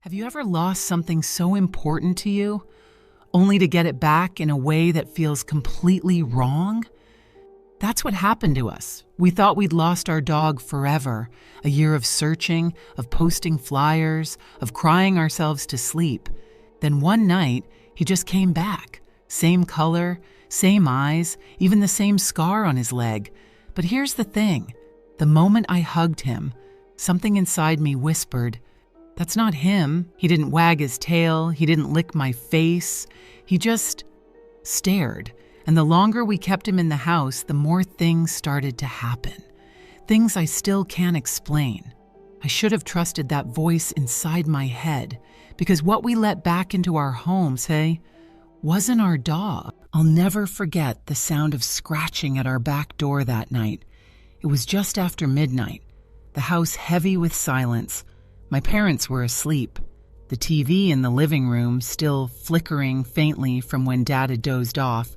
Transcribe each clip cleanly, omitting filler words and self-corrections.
Have you ever lost something so important to you, only to get it back in a way that feels completely wrong? That's what happened to us. We thought we'd lost our dog forever, a year of searching, of posting flyers, of crying ourselves to sleep. Then one night, he just came back. Same color, same eyes, even the same scar on his leg. But here's the thing. The moment I hugged him, something inside me whispered, "That's not him." He didn't wag his tail. He didn't lick my face. He just stared. And the longer we kept him in the house, the more things started to happen. Things I still can't explain. I should have trusted that voice inside my head, because what we let back into our homes, wasn't our dog. I'll never forget the sound of scratching at our back door that night. It was just after midnight, the house heavy with silence. My parents were asleep, the TV in the living room still flickering faintly from when Dad had dozed off.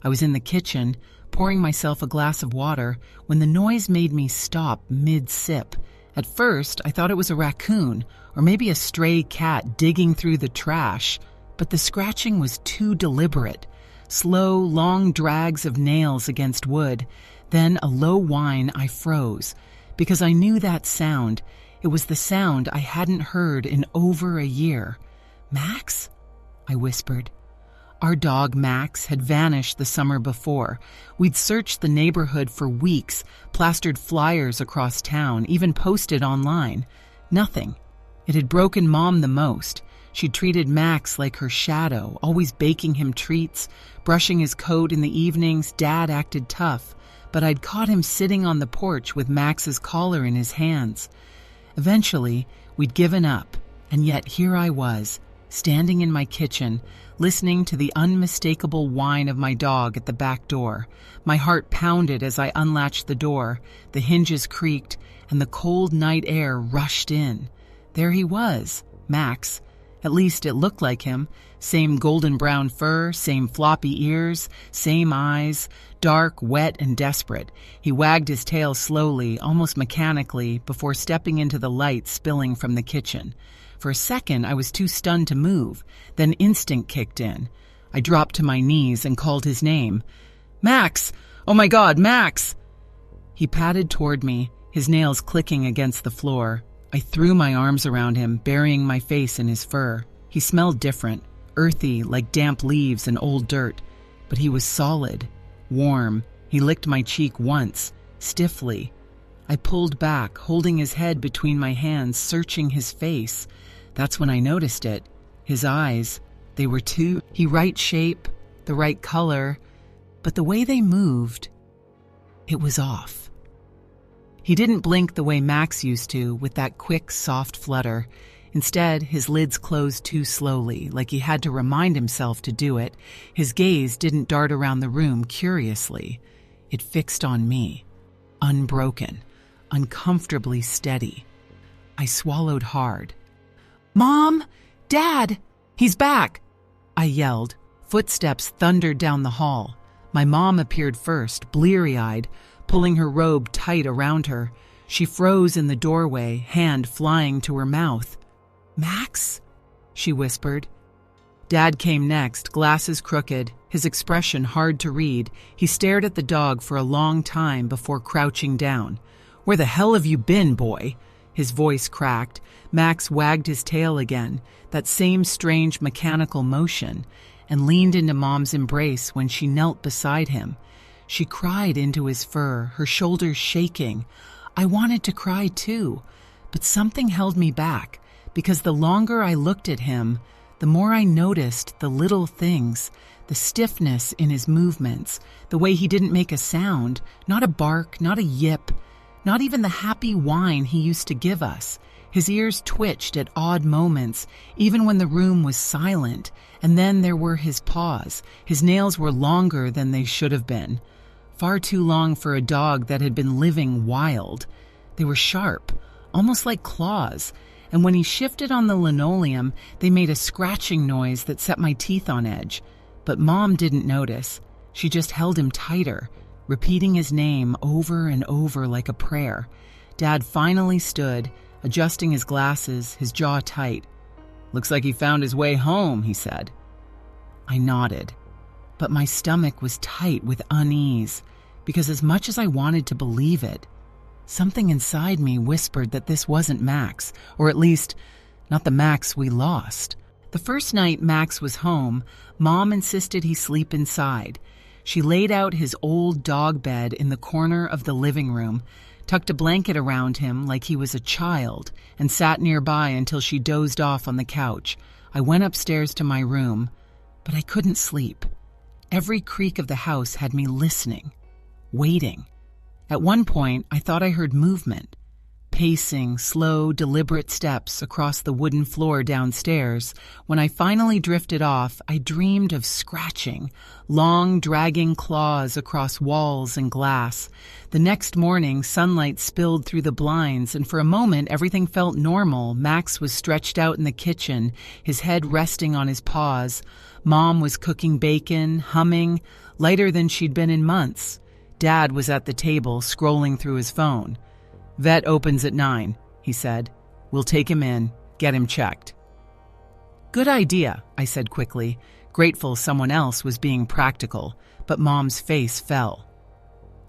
I was in the kitchen, pouring myself a glass of water, when the noise made me stop mid-sip. At first, I thought it was a raccoon, or maybe a stray cat digging through the trash, but the scratching was too deliberate. Slow, long drags of nails against wood, then a low whine. I froze, because I knew that sound. It was the sound I hadn't heard in over a year. "Max?" I whispered. Our dog, Max, had vanished the summer before. We'd searched the neighborhood for weeks, plastered flyers across town, even posted online. Nothing. It had broken Mom the most. She'd treated Max like her shadow, always baking him treats, brushing his coat in the evenings. Dad acted tough, but I'd caught him sitting on the porch with Max's collar in his hands. Eventually, we'd given up, and yet here I was, standing in my kitchen, listening to the unmistakable whine of my dog at the back door. My heart pounded as I unlatched the door, the hinges creaked, and the cold night air rushed in. There he was, Max. At least it looked like him. Same golden brown fur, same floppy ears, same eyes, dark, wet, and desperate. He wagged his tail slowly, almost mechanically, before stepping into the light spilling from the kitchen. For a second, I was too stunned to move. Then instinct kicked in. I dropped to my knees and called his name. "Max! Oh my God, Max!" He padded toward me, his nails clicking against the floor. I threw my arms around him, burying my face in his fur. He smelled different, earthy, like damp leaves and old dirt, but he was solid, warm. He licked my cheek once, stiffly. I pulled back, holding his head between my hands, searching his face. That's when I noticed it. His eyes, they were too right shape, the right color, but the way they moved, it was off. He didn't blink the way Max used to, with that quick, soft flutter. Instead, his lids closed too slowly, like he had to remind himself to do it. His gaze didn't dart around the room curiously. It fixed on me, unbroken, uncomfortably steady. I swallowed hard. "Mom! Dad! He's back!" I yelled. Footsteps thundered down the hall. My mom appeared first, bleary-eyed, pulling her robe tight around her. She froze in the doorway, hand flying to her mouth. "Max?" she whispered. Dad came next, glasses crooked, his expression hard to read. He stared at the dog for a long time before crouching down. "Where the hell have you been, boy?" His voice cracked. Max wagged his tail again, that same strange mechanical motion, and leaned into Mom's embrace when she knelt beside him. She cried into his fur, her shoulders shaking. I wanted to cry too, but something held me back, because the longer I looked at him, the more I noticed the little things, the stiffness in his movements, the way he didn't make a sound, not a bark, not a yip, not even the happy whine he used to give us. His ears twitched at odd moments, even when the room was silent, and then there were his paws. His nails were longer than they should have been. Far too long for a dog that had been living wild. They were sharp, almost like claws, and when he shifted on the linoleum, they made a scratching noise that set my teeth on edge. But Mom didn't notice. She just held him tighter, repeating his name over and over like a prayer. Dad finally stood, adjusting his glasses, his jaw tight. "Looks like he found his way home," he said. I nodded, but my stomach was tight with unease because as much as I wanted to believe it, something inside me whispered that this wasn't Max, or at least not the Max we lost. The first night Max was home, Mom insisted he sleep inside. She laid out his old dog bed in the corner of the living room, tucked a blanket around him like he was a child, and sat nearby until she dozed off on the couch. I went upstairs to my room, but I couldn't sleep. Every creak of the house had me listening, waiting. At one point, I thought I heard movement, pacing, slow, deliberate steps across the wooden floor downstairs. When I finally drifted off, I dreamed of scratching, long, dragging claws across walls and glass. The next morning, sunlight spilled through the blinds, and for a moment, everything felt normal. Max was stretched out in the kitchen, his head resting on his paws. Mom was cooking bacon, humming, lighter than she'd been in months. Dad was at the table, scrolling through his phone. "Vet opens at 9, he said. "We'll take him in, get him checked." "Good idea," I said quickly, grateful someone else was being practical, but Mom's face fell.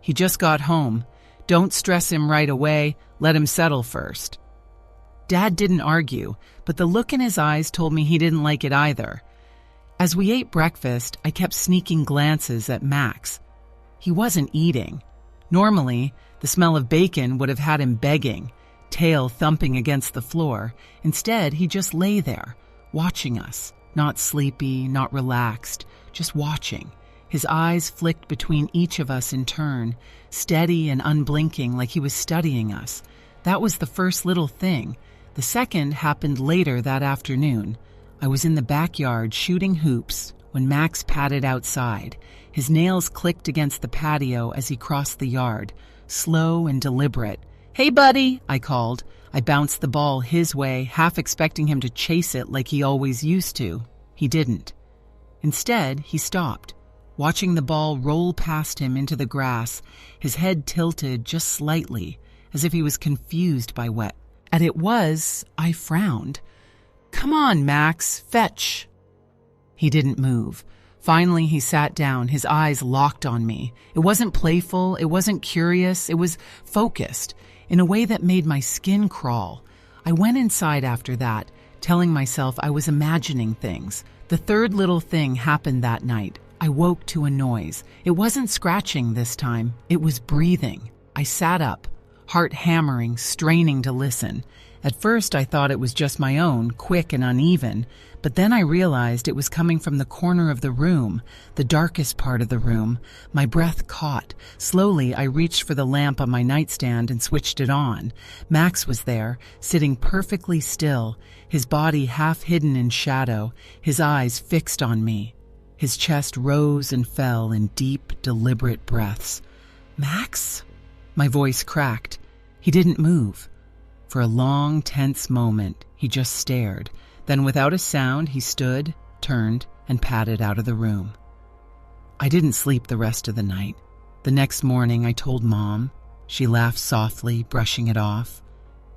"He just got home. Don't stress him right away, let him settle first." Dad didn't argue, but the look in his eyes told me he didn't like it either. As we ate breakfast, I kept sneaking glances at Max. He wasn't eating. Normally, the smell of bacon would have had him begging, tail thumping against the floor. Instead, he just lay there, watching us, not sleepy, not relaxed, just watching. His eyes flicked between each of us in turn, steady and unblinking like he was studying us. That was the first little thing. The second happened later that afternoon. I was in the backyard shooting hoops when Max padded outside. His nails clicked against the patio as he crossed the yard, slow and deliberate. "Hey, buddy," I called. I bounced the ball his way, half expecting him to chase it like he always used to. He didn't. Instead, he stopped, watching the ball roll past him into the grass, his head tilted just slightly, as if he was confused by what it was. I frowned. "Come on, Max, fetch." He didn't move. Finally, he sat down, his eyes locked on me. It wasn't playful, it wasn't curious, it was focused, in a way that made my skin crawl. I went inside after that, telling myself I was imagining things. The third little thing happened that night. I woke to a noise. It wasn't scratching this time, it was breathing. I sat up, heart hammering, straining to listen. At first, I thought it was just my own, quick and uneven, but then I realized it was coming from the corner of the room, the darkest part of the room. My breath caught. Slowly, I reached for the lamp on my nightstand and switched it on. Max was there, sitting perfectly still, his body half hidden in shadow, his eyes fixed on me. His chest rose and fell in deep, deliberate breaths. "Max?" My voice cracked. He didn't move. For a long, tense moment, he just stared. Then without a sound, he stood, turned, and padded out of the room. I didn't sleep the rest of the night. The next morning, I told Mom. She laughed softly, brushing it off.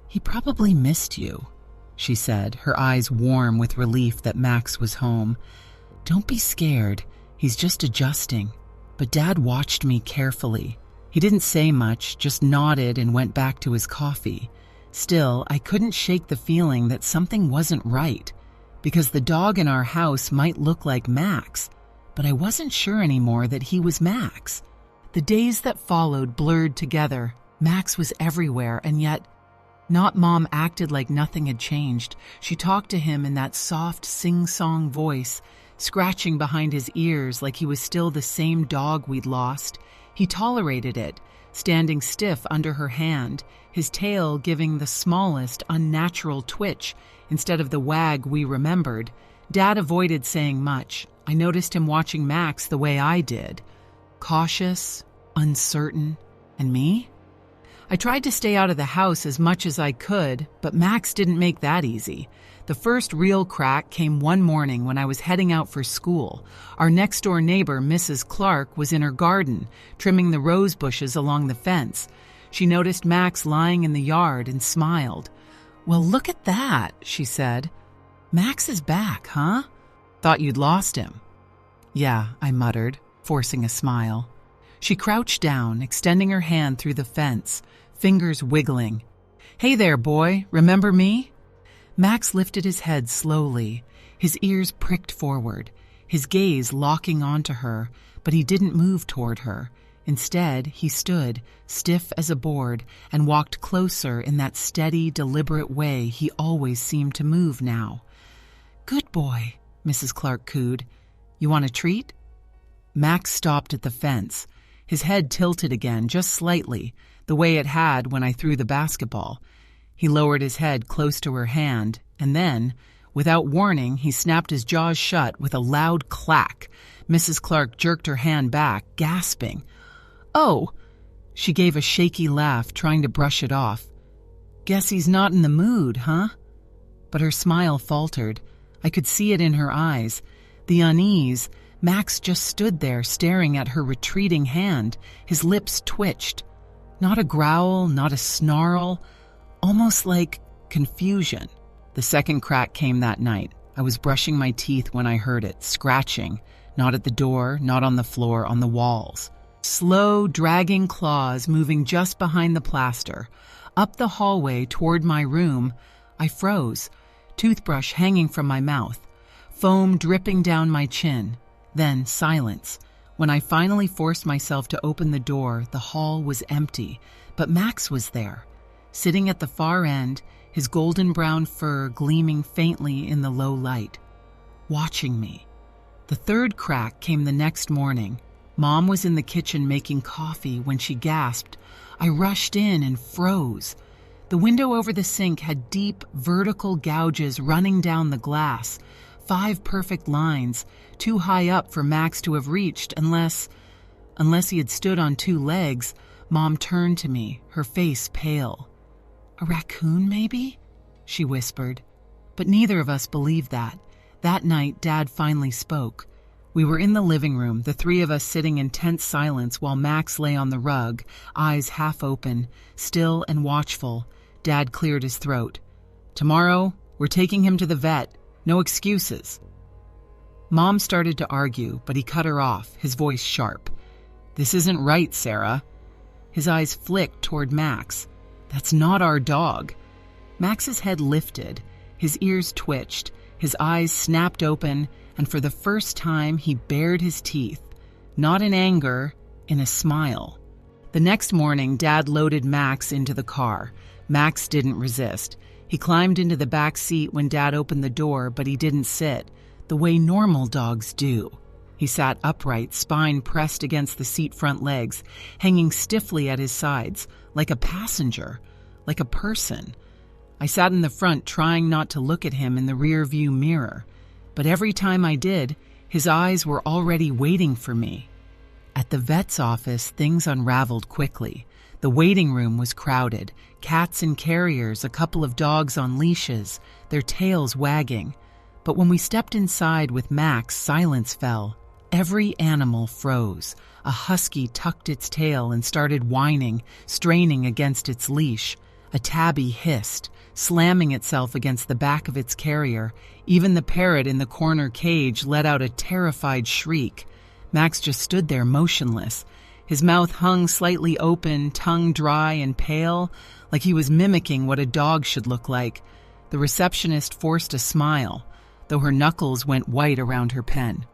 "He probably missed you," she said, her eyes warm with relief that Max was home. "Don't be scared. He's just adjusting." But Dad watched me carefully. He didn't say much, just nodded and went back to his coffee. Still, I couldn't shake the feeling that something wasn't right, because the dog in our house might look like Max, but I wasn't sure anymore that he was Max. The days that followed blurred together. Max was everywhere, and yet not Mom acted like nothing had changed. She talked to him in that soft, sing-song voice, scratching behind his ears like he was still the same dog we'd lost. He tolerated it, standing stiff under her hand, his tail giving the smallest, unnatural twitch instead of the wag we remembered. Dad avoided saying much. I noticed him watching Max the way I did. Cautious, uncertain, and me? I tried to stay out of the house as much as I could, but Max didn't make that easy. The first real crack came one morning when I was heading out for school. Our next-door neighbor, Mrs. Clark, was in her garden, trimming the rose bushes along the fence. She noticed Max lying in the yard and smiled. "Well, look at that," she said. Max is back, huh? Thought you'd lost him. Yeah, I muttered, forcing a smile. She crouched down, extending her hand through the fence, fingers wiggling. Hey there, boy, remember me? Max lifted his head slowly, his ears pricked forward, his gaze locking onto her, but he didn't move toward her. Instead, he stood, stiff as a board, and walked closer in that steady, deliberate way he always seemed to move now. Good boy, Mrs. Clark cooed. You want a treat? Max stopped at the fence. His head tilted again, just slightly, the way it had when I threw the basketball. He lowered his head close to her hand, and then, without warning, he snapped his jaws shut with a loud clack. Mrs. Clark jerked her hand back, gasping. Oh! She gave a shaky laugh, trying to brush it off. Guess he's not in the mood, huh? But her smile faltered. I could see it in her eyes. The unease. Max just stood there, staring at her retreating hand. His lips twitched. Not a growl, not a snarl. Almost like confusion. The second crack came that night. I was brushing my teeth when I heard it, scratching. Not at the door, not on the floor, on the walls. Slow, dragging claws moving just behind the plaster. Up the hallway toward my room, I froze, toothbrush hanging from my mouth, foam dripping down my chin. Then silence. When I finally forced myself to open the door, the hall was empty, but Max was there, sitting at the far end, his golden brown fur gleaming faintly in the low light, watching me. The third crack came the next morning. Mom was in the kitchen making coffee when she gasped. I rushed in and froze. The window over the sink had deep, vertical gouges running down the glass, 5 perfect lines, too high up for Max to have reached unless he had stood on 2 legs. Mom turned to me, her face pale. A raccoon, maybe? She whispered. But neither of us believed that. That night, Dad finally spoke. We were in the living room, the 3 of us sitting in tense silence while Max lay on the rug, eyes half open, still and watchful. Dad cleared his throat. Tomorrow, we're taking him to the vet. No excuses. Mom started to argue, but he cut her off, his voice sharp. This isn't right, Sarah. His eyes flicked toward Max. That's not our dog. Max's head lifted, his ears twitched, his eyes snapped open, and for the first time he bared his teeth, not in anger, in a smile. The next morning, Dad loaded Max into the car. Max didn't resist. He climbed into the back seat when Dad opened the door, but he didn't sit, the way normal dogs do. He sat upright, spine pressed against the seat front legs, hanging stiffly at his sides, like a passenger, like a person. I sat in the front, trying not to look at him in the rear-view mirror. But every time I did, his eyes were already waiting for me. At the vet's office, things unraveled quickly. The waiting room was crowded, cats in carriers, a couple of dogs on leashes, their tails wagging. But when we stepped inside with Max, silence fell. Every animal froze. A husky tucked its tail and started whining, straining against its leash. A tabby hissed, slamming itself against the back of its carrier. Even the parrot in the corner cage let out a terrified shriek. Max just stood there motionless. His mouth hung slightly open, tongue dry and pale, like he was mimicking what a dog should look like. The receptionist forced a smile, though her knuckles went white around her pen.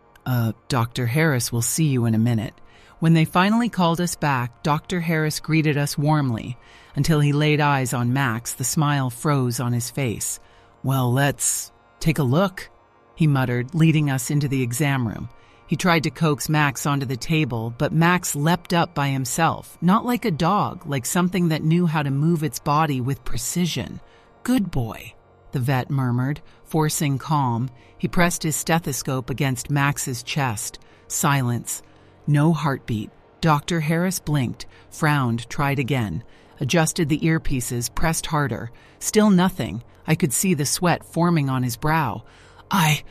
Dr. Harris will see you in a minute. When they finally called us back, Dr. Harris greeted us warmly. Until he laid eyes on Max, the smile froze on his face. Well, let's take a look, he muttered, leading us into the exam room. He tried to coax Max onto the table, but Max leapt up by himself, not like a dog, like something that knew how to move its body with precision. Good boy, the vet murmured, forcing calm. He pressed his stethoscope against Max's chest. Silence. No heartbeat. Dr. Harris blinked, frowned, tried again. Adjusted the earpieces, pressed harder. Still nothing. I could see the sweat forming on his brow. I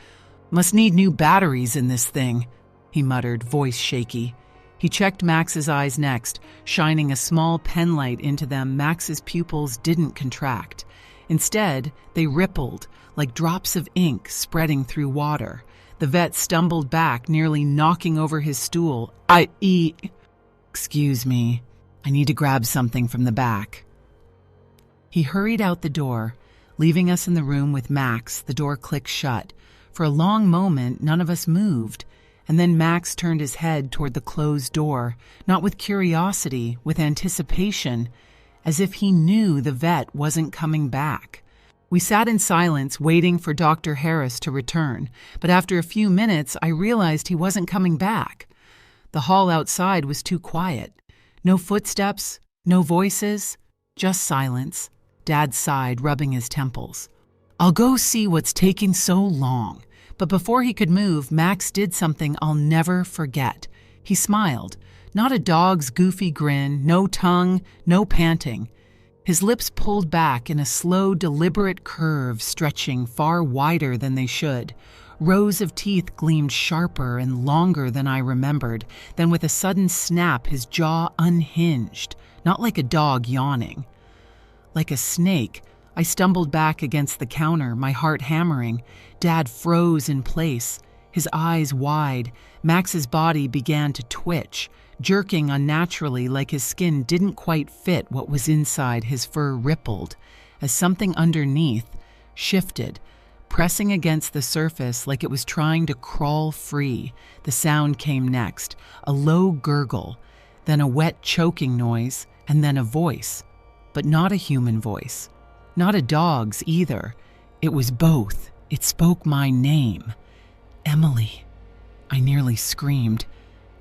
must need new batteries in this thing, he muttered, voice shaky. He checked Max's eyes next, shining a small pen light into them. Max's pupils didn't contract. Instead, they rippled like drops of ink spreading through water. The vet stumbled back, nearly knocking over his stool. Excuse me. I need to grab something from the back. He hurried out the door, leaving us in the room with Max. The door clicked shut. For a long moment, none of us moved, and then Max turned his head toward the closed door, not with curiosity, with anticipation, as if he knew the vet wasn't coming back. We sat in silence, waiting for Dr. Harris to return, but after a few minutes, I realized he wasn't coming back. The hall outside was too quiet. No footsteps, no voices, just silence. Dad sighed, rubbing his temples. I'll go see what's taking so long. But before he could move, Max did something I'll never forget. He smiled. Not a dog's goofy grin, no tongue, no panting. His lips pulled back in a slow, deliberate curve, stretching far wider than they should. Rows of teeth gleamed sharper and longer than I remembered. Then with a sudden snap, his jaw unhinged, not like a dog yawning. Like a snake, I stumbled back against the counter, my heart hammering. Dad froze in place, his eyes wide. Max's body began to twitch, jerking unnaturally like his skin didn't quite fit what was inside. His fur rippled as something underneath shifted, pressing against the surface like it was trying to crawl free. The sound came next, a low gurgle, then a wet choking noise, and then a voice, but not a human voice. Not a dog's either. It was both. It spoke my name. Emily. I nearly screamed.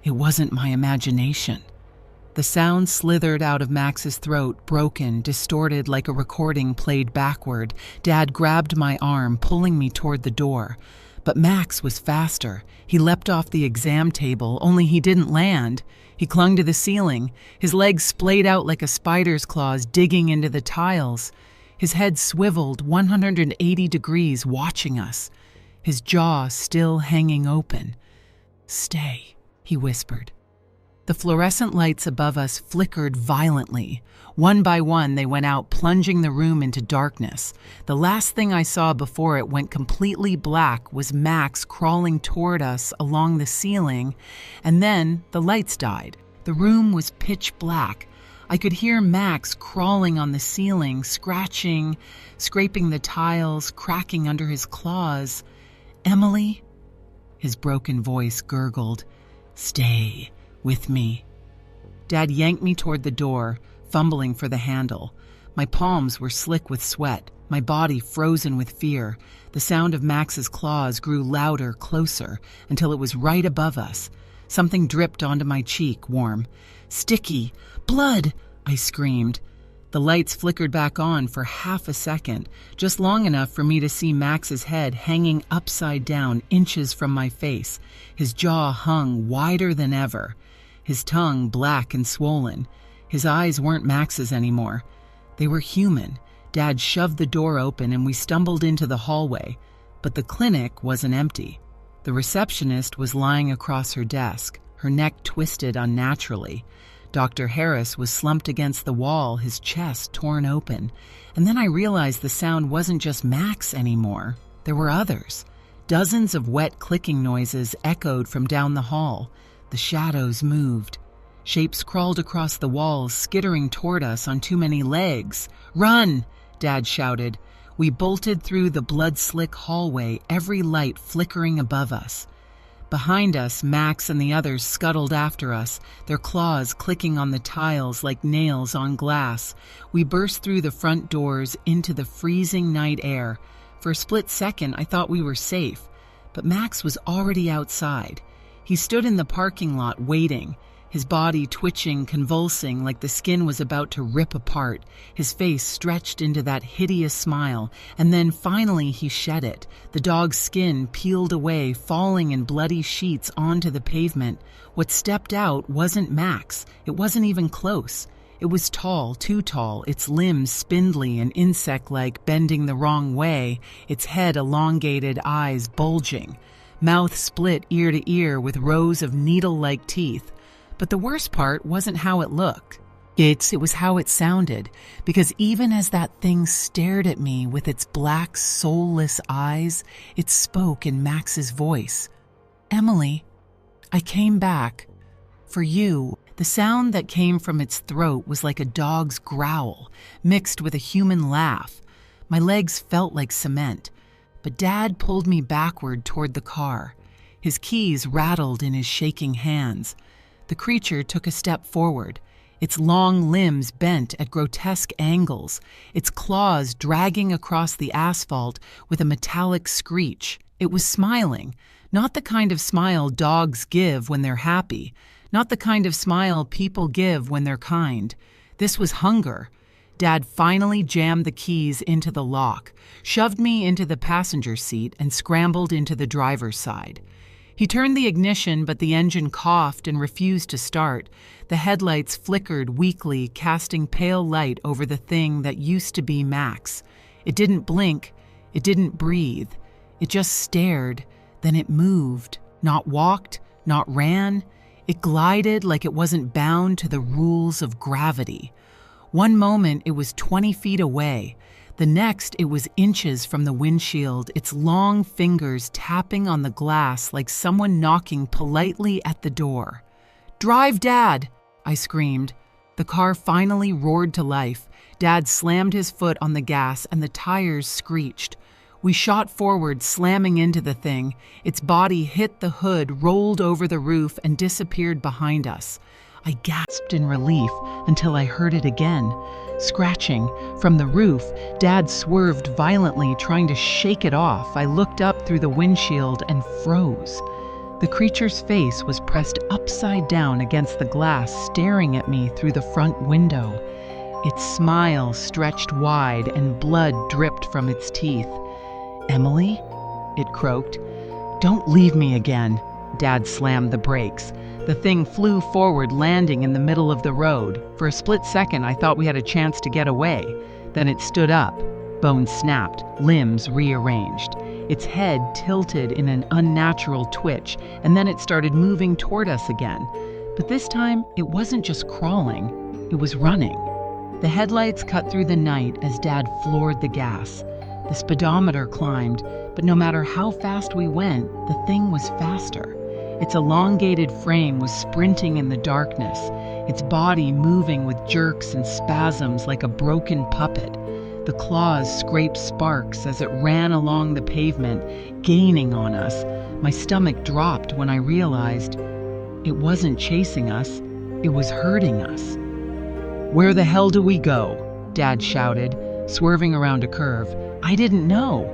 It wasn't my imagination. The sound slithered out of Max's throat, broken, distorted like a recording played backward. Dad grabbed my arm, pulling me toward the door. But Max was faster. He leapt off the exam table, only he didn't land. He clung to the ceiling. His legs splayed out like a spider's claws, digging into the tiles. His head swiveled 180 degrees, watching us, his jaw still hanging open. Stay, he whispered. The fluorescent lights above us flickered violently. One by one, they went out, plunging the room into darkness. The last thing I saw before it went completely black was Max crawling toward us along the ceiling, and then the lights died. The room was pitch black. I could hear Max crawling on the ceiling, scratching, scraping the tiles, cracking under his claws. Emily? His broken voice gurgled. Stay with me. Dad yanked me toward the door, fumbling for the handle. My palms were slick with sweat, my body frozen with fear. The sound of Max's claws grew louder, closer, until it was right above us. Something dripped onto my cheek, warm. Sticky! Blood! I screamed. The lights flickered back on for half a second, just long enough for me to see Max's head hanging upside down inches from my face. His jaw hung wider than ever, his tongue black and swollen. His eyes weren't Max's anymore. They were human. Dad shoved the door open and we stumbled into the hallway, but the clinic wasn't empty. The receptionist was lying across her desk, her neck twisted unnaturally. Dr. Harris was slumped against the wall, his chest torn open. And then I realized the sound wasn't just Max anymore. There were others. Dozens of wet clicking noises echoed from down the hall. The shadows moved. Shapes crawled across the walls, skittering toward us on too many legs. Run! Dad shouted. We bolted through the blood-slick hallway, every light flickering above us. Behind us, Max and the others scuttled after us, their claws clicking on the tiles like nails on glass. We burst through the front doors into the freezing night air. For a split second, I thought we were safe, but Max was already outside. He stood in the parking lot waiting, his body twitching, convulsing like the skin was about to rip apart, his face stretched into that hideous smile, and then finally he shed it. The dog's skin peeled away, falling in bloody sheets onto the pavement. What stepped out wasn't Max. It wasn't even close. It was tall, too tall, its limbs spindly and insect-like, bending the wrong way, its head elongated, eyes bulging, mouth split ear to ear with rows of needle-like teeth. But the worst part wasn't how it looked. It was how it sounded, because even as that thing stared at me with its black, soulless eyes, it spoke in Max's voice. "Emily, I came back. For you." The sound that came from its throat was like a dog's growl, mixed with a human laugh. My legs felt like cement, but Dad pulled me backward toward the car. His keys rattled in his shaking hands. The creature took a step forward, its long limbs bent at grotesque angles, its claws dragging across the asphalt with a metallic screech. It was smiling, not the kind of smile dogs give when they're happy, not the kind of smile people give when they're kind. This was hunger. Dad finally jammed the keys into the lock, shoved me into the passenger seat, and scrambled into the driver's side. He turned the ignition, but the engine coughed and refused to start. The headlights flickered weakly, casting pale light over the thing that used to be Max. It didn't blink. It didn't breathe. It just stared. Then it moved. Not walked, not ran. It glided like it wasn't bound to the rules of gravity. One moment it was 20 feet away. The next it was inches from the windshield, its long fingers tapping on the glass like someone knocking politely at the door. "Drive, Dad!" I screamed. The car finally roared to life. Dad slammed his foot on the gas and the tires screeched. We shot forward, slamming into the thing. Its body hit the hood, rolled over the roof, and disappeared behind us. I gasped in relief until I heard it again. Scratching. From the roof, Dad swerved violently, trying to shake it off. I looked up through the windshield and froze. The creature's face was pressed upside down against the glass, staring at me through the front window. Its smile stretched wide and blood dripped from its teeth. "Emily?" it croaked. "Don't leave me again." Dad slammed the brakes. The thing flew forward, landing in the middle of the road. For a split second, I thought we had a chance to get away. Then it stood up. Bones snapped, limbs rearranged. Its head tilted in an unnatural twitch, and then it started moving toward us again. But this time, it wasn't just crawling, it was running. The headlights cut through the night as Dad floored the gas. The speedometer climbed, but no matter how fast we went, the thing was faster. Its elongated frame was sprinting in the darkness, its body moving with jerks and spasms like a broken puppet. The claws scraped sparks as it ran along the pavement, gaining on us. My stomach dropped when I realized it wasn't chasing us, it was hurting us. "Where the hell do we go?" Dad shouted, swerving around a curve. I didn't know.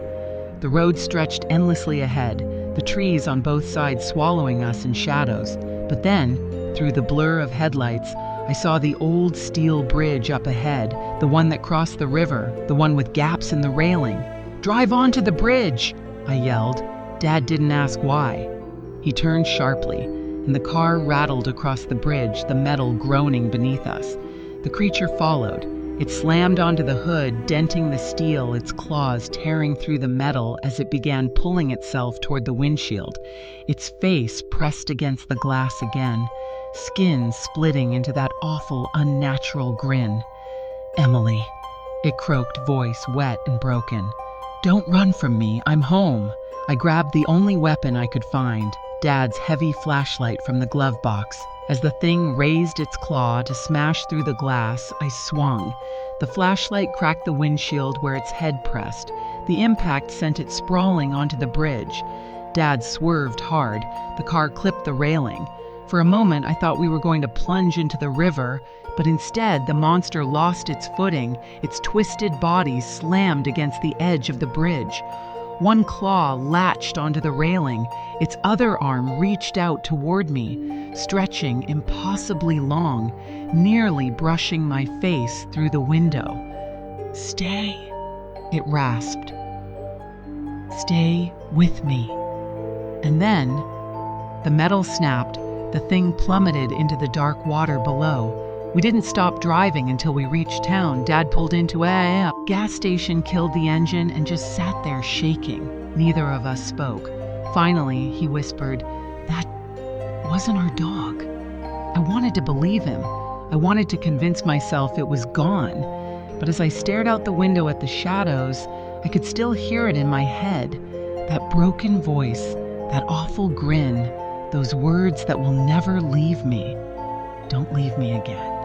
The road stretched endlessly ahead, the trees on both sides swallowing us in shadows. But then, through the blur of headlights, I saw the old steel bridge up ahead, the one that crossed the river, the one with gaps in the railing. "Drive onto the bridge!" I yelled. Dad didn't ask why. He turned sharply, and the car rattled across the bridge, the metal groaning beneath us. The creature followed. It slammed onto the hood, denting the steel, its claws tearing through the metal as it began pulling itself toward the windshield. Its face pressed against the glass again, skin splitting into that awful, unnatural grin. "Emily," it croaked, voice wet and broken. "Don't run from me, I'm home." I grabbed the only weapon I could find, Dad's heavy flashlight from the glove box. As the thing raised its claw to smash through the glass, I swung. The flashlight cracked the windshield where its head pressed. The impact sent it sprawling onto the bridge. Dad swerved hard. The car clipped the railing. For a moment, I thought we were going to plunge into the river, but instead, the monster lost its footing. Its twisted body slammed against the edge of the bridge. One claw latched onto the railing. Its other arm reached out toward me, stretching impossibly long, nearly brushing my face through the window. "Stay," it rasped. "Stay with me." And then, the metal snapped, the thing plummeted into the dark water below. We didn't stop driving until we reached town. Dad pulled into a gas station, killed the engine, and just sat there shaking. Neither of us spoke. Finally, he whispered, "That wasn't our dog." I wanted to believe him. I wanted to convince myself it was gone, but as I stared out the window at the shadows, I could still hear it in my head. That broken voice, that awful grin, those words that will never leave me. Don't leave me again.